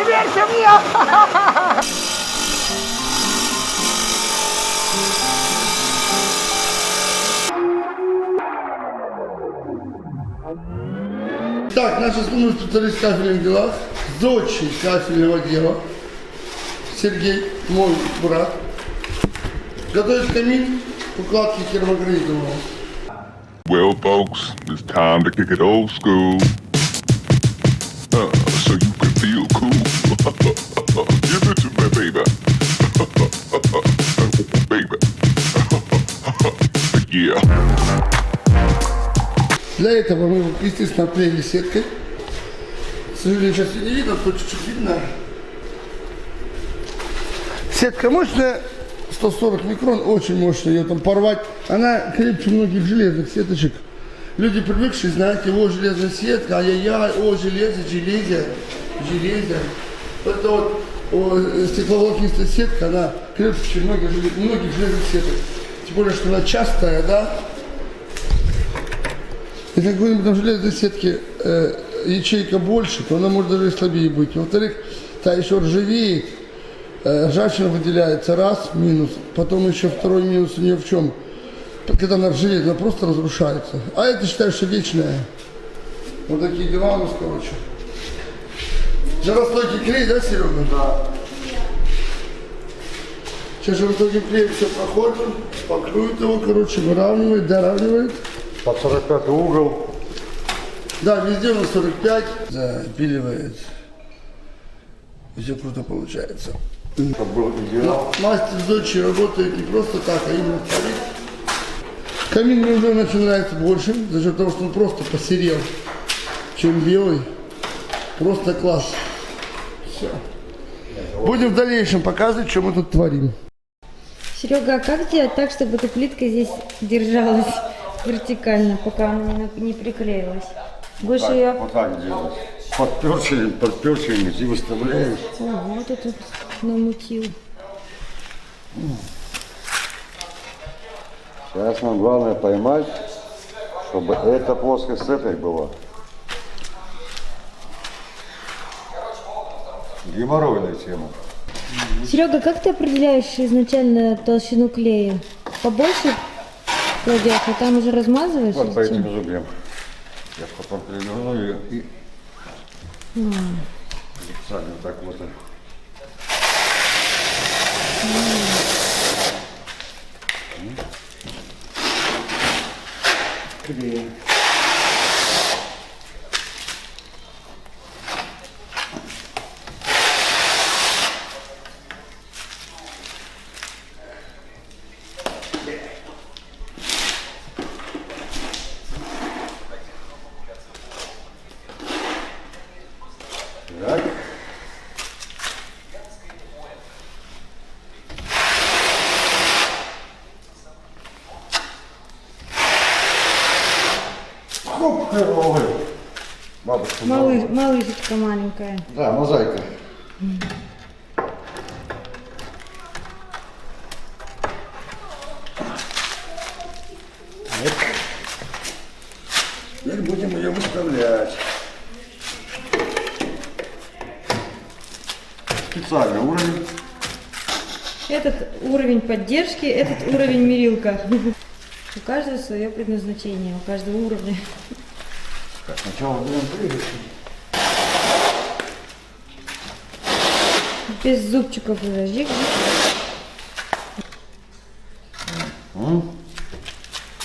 Поверьте мне! Так, наш основной специалист в кафельных делах, зодчий кафельного дела, Сергей, мой брат, готовит камин укладки термогранитового. Well, folks, it's time to kick it old school. So you can feel cool. Give it to me, baby. Baby. Yeah. Для этого мы, естественно, обклеили сеткой. К сожалению, сейчас не видно, тут чуть-чуть видно. Сетка мощная, 140 микрон, очень мощная, ее там порвать. Она крепче многих железных сеточек. Люди привыкшие, знаете, о, железная сетка, ай-яй-яй, о, железо. Это вот стекловолокнистая сетка, она крепче многих железных сеток. Тем более, что она частая, да? Если какой-нибудь там железной сетки ячейка больше, то она может даже и слабее быть. Во-вторых, та еще ржавеет, ржавчина выделяется, раз, минус. Потом еще второй минус у нее в чем? Когда она ржавеет, она просто разрушается. А это считаю, что вечная. Вот такие дела у нас, короче. Жаростойкий клей, да, Серега? Да. Сейчас жаростойкий клей все проходит, покроет его, короче, выравнивает, доравнивает. Под 45 угол. Да, везде у нас 45. Запиливает. Все круто получается. Чтобы был идеал. Мастер зодчий работает не просто так, а именно творит. Камин мне уже начал нравиться больше, за счет того, что он просто посерел, чем белый. Просто класс. Все. Будем в дальнейшем показывать, что мы тут творим. Серега, а как сделать так, чтобы эта плитка здесь держалась вертикально, пока она не приклеилась? Будешь Так, ее... вот так делать. Подперчиваем и выставляем. О, вот это намутил. Сейчас нам главное поймать, чтобы эта плоскость с этой была. Геморройная тема. Серега, как ты определяешь изначально толщину клея? Побольше кладешь, а там уже размазываешь? Вот или по этим чем? зубьям. Я потом переверну ее и специально так вот. Клеим. Так. Хоп, ой. Бабушка. Малышечка маленькая. Да, мозаика. Теперь будем ее выставлять. Специальный уровень. Этот уровень поддержки, этот уровень мерилка. У каждого свое предназначение, у каждого уровня. Так, сначала будем прыгать. Без зубчиков уже. Жик.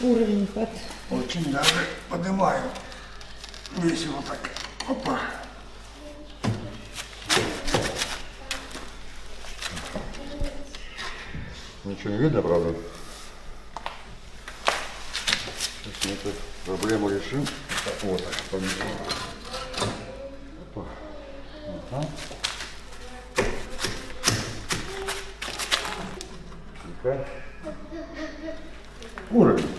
Уровень ход. Очень даже поднимаю. Весело так. Опа. Ничего не видно, правда? Сейчас мы эту проблему решим. Так, вот так. Опа. Ага. Тихо. Уровень.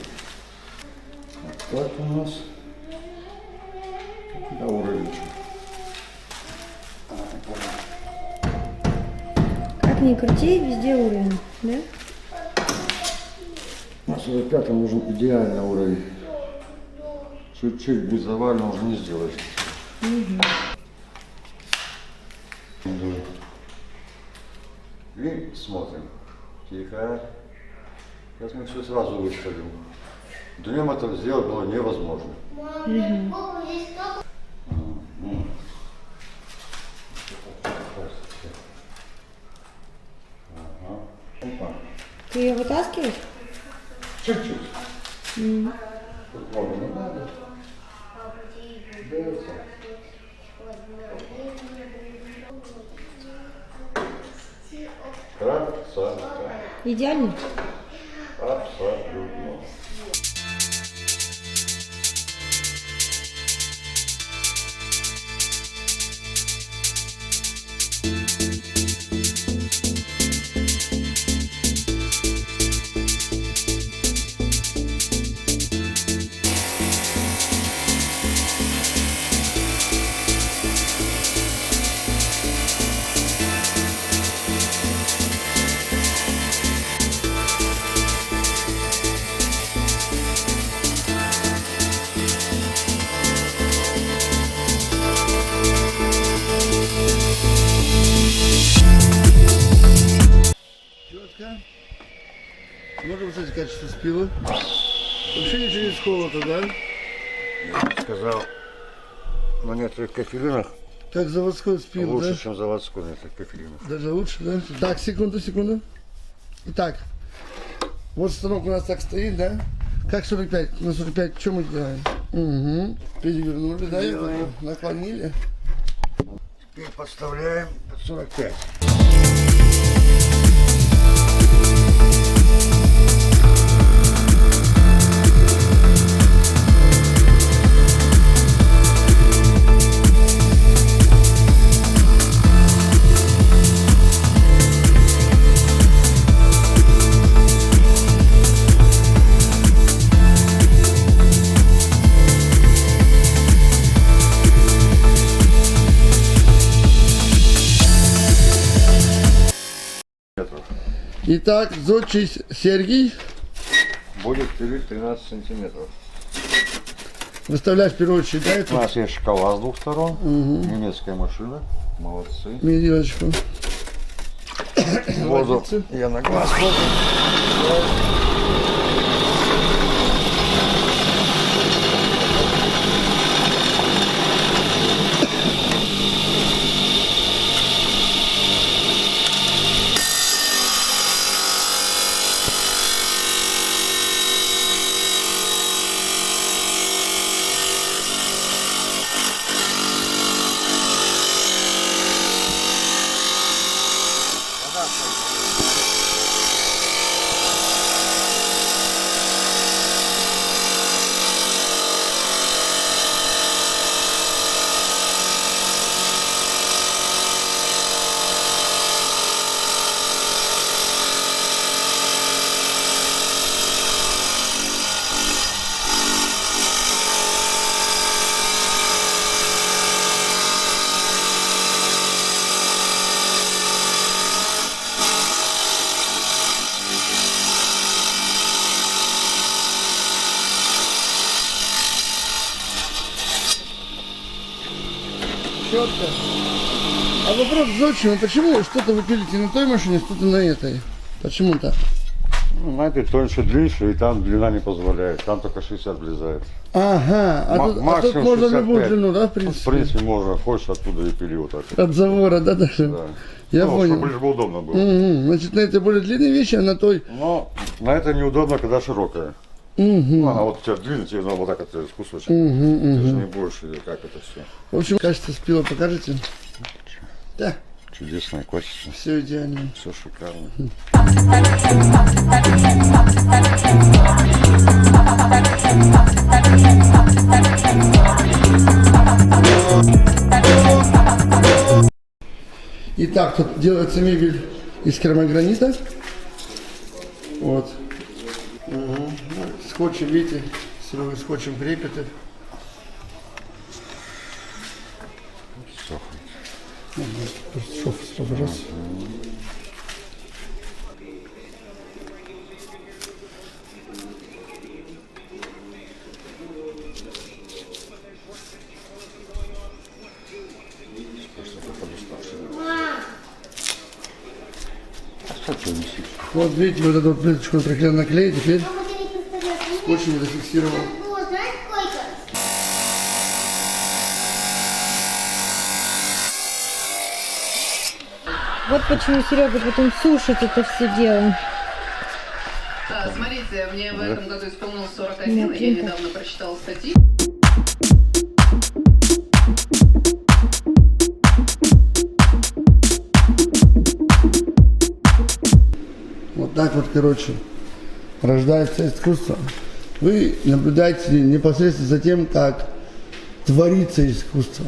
Вот так у нас. Да, уровень. Как ни крути, везде уровень, да? На 45-м нужен идеальный уровень. Чуть-чуть будет завалено, уже не сделаешь. смотрим. Тихо. Сейчас мы все сразу выставим. Днем это сделать было невозможно. Ага. Опа. Ты ее вытаскиваешь? Чуть-чуть. Тут много не надо. Да, все. Красота. Идеально? Абсолютно. Четко. Можем, кстати, качество спила. Вообще ничего не сколото, да? Я бы сказал, на некоторых кофелинах Как заводской спил, лучше, да? чем заводской на некоторых кофелинах. Даже лучше, да? Так, секунду. Итак, вот станок у нас так стоит, да? Как 45? На 45 что мы делаем? Угу. Перевернули, да? Делаем. Наклонили. Теперь подставляем под 45. Итак, зодчий Сергей. Будет пилить 13 сантиметров. Выставляешь в первую очередь, да, У эту нас есть шкала с двух сторон. Немецкая машина. Молодцы. мерилочку. Воду я на глаз. Четко. А вопрос зодчим, почему что-то вы пилите на той машине, что-то на этой? Почему так? Ну, на этой тоньше, длиннее, и там длина не позволяет. Там только 60 влезает. Ага, а тут Максимум можно 65. любую длину, да, в В принципе? принципе, можно, хочешь оттуда и пили вот так. От завора, да, даже? Да. Я Ну, понял. чтобы лишь бы удобно было. Значит, на этой более длинные вещи, а на той... Но на это неудобно, когда широкая. Ну, она вот у тебя длинная, тебе надо вот так отрезать кусочек. Ты же не будешь, или как это все. В общем, качество спила покажете? Да, Чудесное качество. все идеально. Все шикарно. Итак, тут делается мебель из керамогранита. Вот. Скотчем, видите, силовым скотчем крепят. Просто шов сразу раз. Что ты висишь? Вот видите, вот эту вот плиточку он приклеил на клей, теперь скотчем это зафиксировал. Вот почему Серега потом сушит это все дело. Смотрите, мне в этом году исполнилось 41, и я недавно прочитала статью. Вот так вот, короче, рождается искусство. Вы наблюдаете непосредственно за тем, как творится искусство.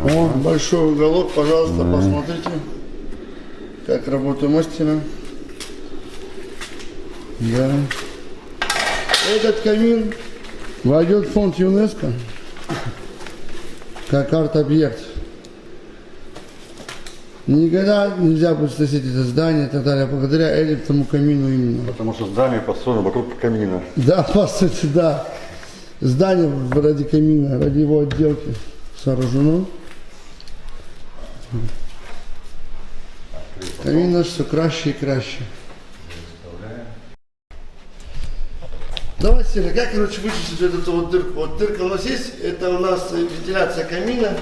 О, большой уголок, пожалуйста, посмотрите, как работа мастера. Да. Этот камин войдет в фонд ЮНЕСКО как арт-объект. Никогда нельзя будет сносить это здание и так далее, благодаря этому камину именно. Потому что здание построено вокруг камина. Да, по сути, да. Здание ради камина, ради его отделки сооружено. Камин наш все краще и краще. Давай, Сеня, как, короче, вычистить вот эту вот дырку? Вот дырка у нас есть, это у нас вентиляция камина.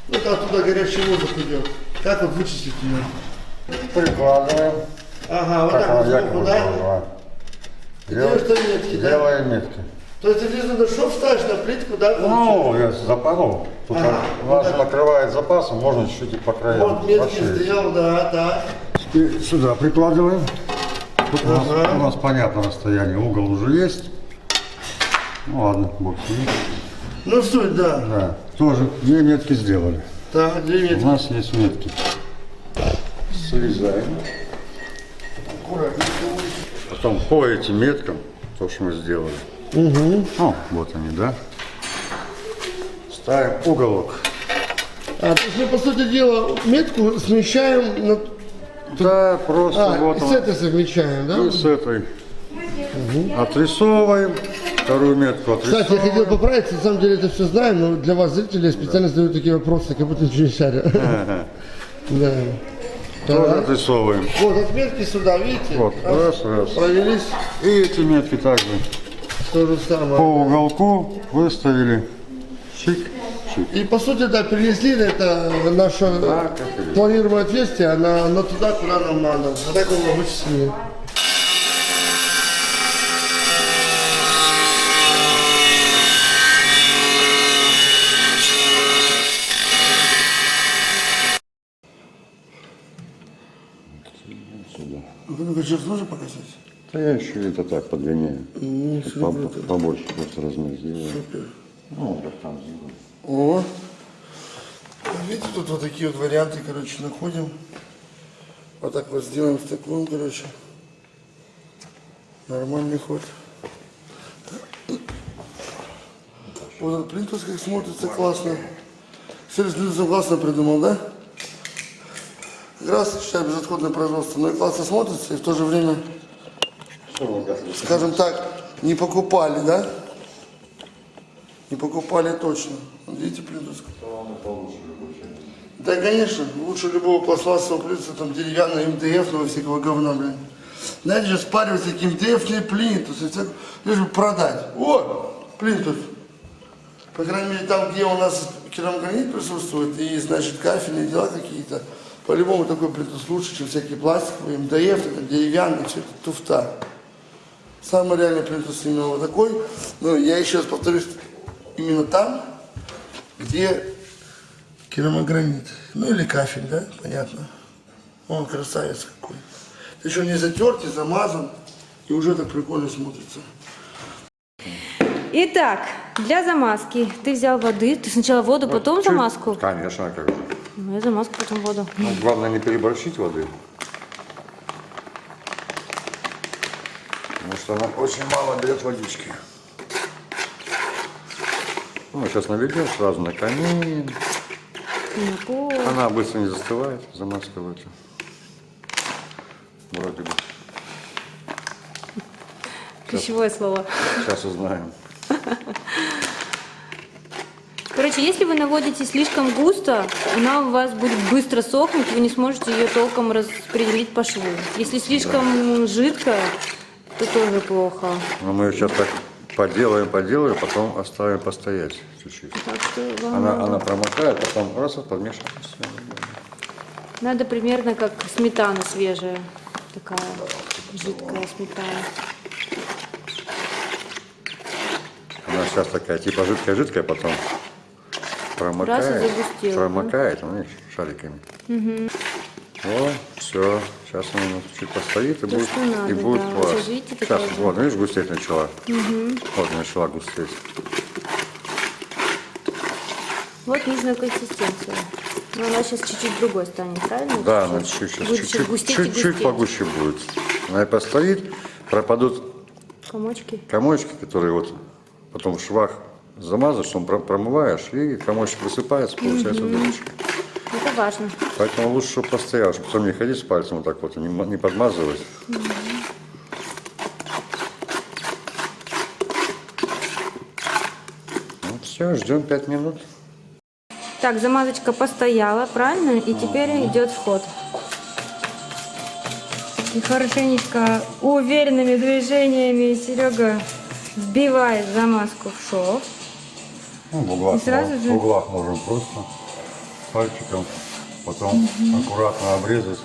Ну, там туда горячий воздух идет. Как вот вычистить ее? Прикладываем. Ага, вот так вот сбоку, да? Ты делаешь там метки, да? Делаем метки. То есть ты здесь надо шов ставишь на плитку, да? Ну, я запорол. Тут Ага, нас вот так. покрывает запасом, можно чуть-чуть и по краям. Вот метки расширить. сделал, да, так. Теперь сюда прикладываем. Тут Ага. у нас понятно расстояние, угол уже есть. Ну ладно, бог с ним. Ну, суть, да. Да, тоже 2 метки сделали. Так, 2 У метки. нас есть метки. Срезаем. Аккуратненько. Потом по этим меткам, то, что мы сделали. Угу. О, вот они, да. Ставим уголок. А, то есть мы, по сути дела, метку смещаем на... Да, просто вот и он. с этой совмещаем, да? И с этой. Отрисовываем. Вторую метку Кстати, я отрисовываем. хотел поправить, на самом деле это все знаем, но для вас, зрителей, я специально задаю такие вопросы, как будто ничего не шарю. Да. Тоже Так. отрисовываем. Вот отметки сюда, видите? Вот, раз. Провелись, И эти метки также то же по самое. уголку выставили. Чик, чик. И по сути, да, перенесли это наше планируемое отверстие, оно туда, куда нам надо. Вот так его вычислили. Ну-ка, сейчас можно показать? Да я еще это так подгоняю. Ну, супер. Побольше просто размер сделаю. Супер. Ну, как там сделаю. О, видите, тут вот такие вот варианты, короче, находим. Вот так вот сделаем, стыкуем, короче. Нормальный ход. Вот этот плинтус как смотрится классно. Сервис плинтусом классно придумал, да? Как раз считаю безотходное производство. Но и классно смотрится, и в то же время, скажем так, не покупали, да? Не покупали точно. Вот видите плинтус? Да, конечно, лучше любого пластмассового плинтуса, там деревянного, МДФного, всякого говна, блин. Знаете, сейчас спариваются такие МДФные плинтусы, лишь бы продать. О, плинтус. По крайней мере, там, где у нас керамогранит присутствует, и, значит, кафельные дела какие-то, по-любому такой плинтус лучше, чем всякие пластиковые, МДФ, там, деревянные, все это туфта. Самый реальный плинтус именно вот такой. Ну, я еще раз повторюсь, именно там, где керамогранит. Ну, или кафель, да, понятно. Он красавец какой. Еще не затерт, и замазан, и уже так прикольно смотрится. Итак, для замазки ты взял воды. Ты сначала воду, потом Чуть- замазку? Конечно, как же. Ну, я замазку, потом воду. Ну, главное не переборщить воды. Потому что она очень мало берет водички. Ну, сейчас наведем сразу на камин. На пол. Она быстро не застывает, замазка в это. Вроде бы. Ключевое слово. Сейчас узнаем. Короче, если вы наводите слишком густо, она у вас будет быстро сохнуть, вы не сможете ее толком распределить по шву. Если слишком жидкая, то тоже плохо. Ну, мы сейчас так поделаем, потом оставим постоять чуть-чуть. Так что вам Она промокает, потом раз вот подмешиваем. Всё. надо примерно как сметана свежая, такая жидкая сметана. Она сейчас такая типа жидкая-жидкая, потом промокает. Раз и загустела, Промокает, она шариками. О, все. Сейчас она у нас чуть постоит и будет, что надо, и будет да. класс. Сейчас, видите, Сейчас, такая же. вот, видишь, густеть начала. Вот начала густеть. Вот нужная консистенция. Но она сейчас чуть-чуть другой станет, правильно? Да, она чуть-чуть, Будет сейчас густеть и чуть-чуть густеть. погуще будет. Она и постоит, пропадут Комочки. комочки, которые вот потом в швах замазываешь, потом промываешь, и комочек высыпается, получается дырочка. Это важно. Поэтому лучше, чтобы постоял, чтобы потом не ходить с пальцем вот так вот, и не подмазывать. Ну все, ждем 5 минут. Так, замазочка постояла, правильно? И теперь идет вход. И хорошенечко уверенными движениями Серега вбивает замазку в шов. Ну, в углах, И сразу же- в углах можем просто пальчиком, потом аккуратно обрезать,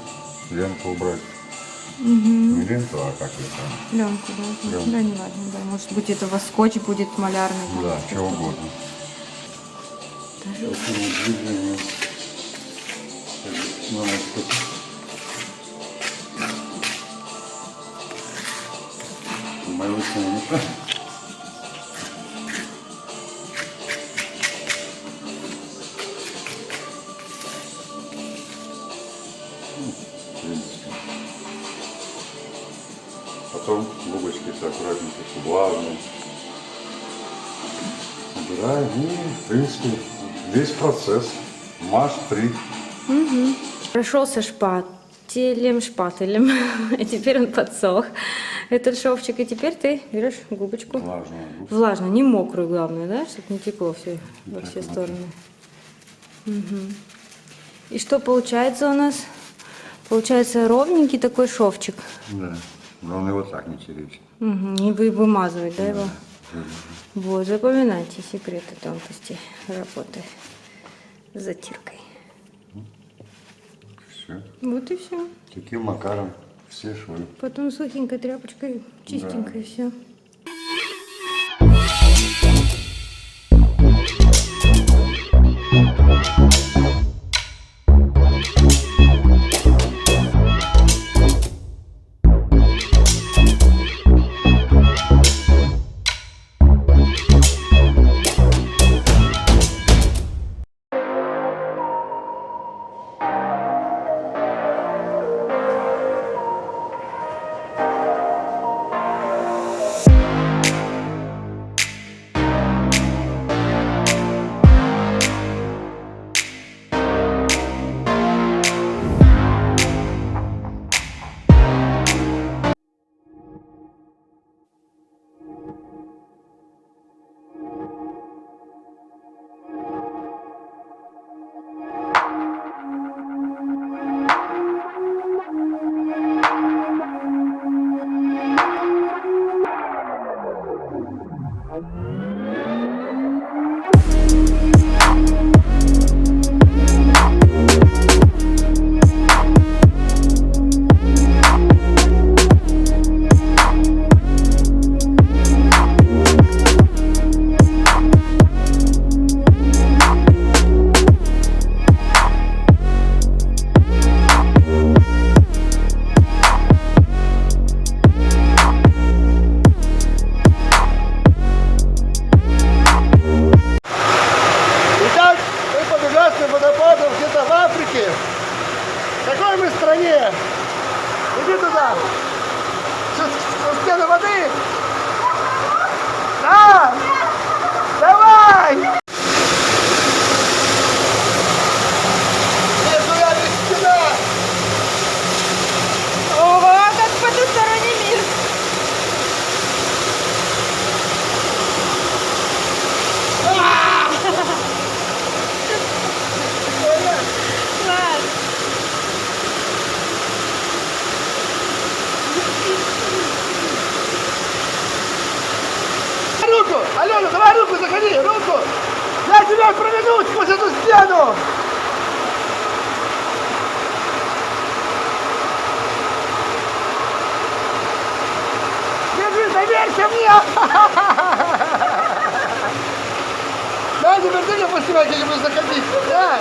ленку убрать. Не ленту, а как это? Пленку, да? Пленку. Да, не важно, да. Может быть, это у вас скотч будет малярный. там, Да, что-то. чего угодно. Даже Таким движением. Надо что-то. Мои руки не мешают. В принципе. Потом губочки все аккуратненько, влажные. Убираем и, в принципе, весь процесс. Маш 3. прошелся шпателем, и теперь он подсох. Этот шовчик, и теперь ты берешь губочку. Влажная губка. Влажно, не мокрую, главное, да, чтобы не текло все во все стороны. Мгм. И что получается у нас? Получается ровненький такой шовчик. Да. Но он его так не тереть. Мгм. Не вымазывать, да, его? Вот, запоминайте секреты тонкости работы с затиркой. Все. Вот и все. Таким макаром все швы. Потом сухенькой тряпочкой, чистенькой, все. Итак, мы под ужасным водопадом где-то в Африке. В какой мы стране? Иди туда. Со стены воды? Да! Давай! Между нами стена! Ого, как потусторонний мир! руку! Алена, давай руку, заходи, руку! Я тебя проведу сквозь эту стену! Держи, доверься мне! Да, теперь ты мне поснимай, как я буду заходить. Да.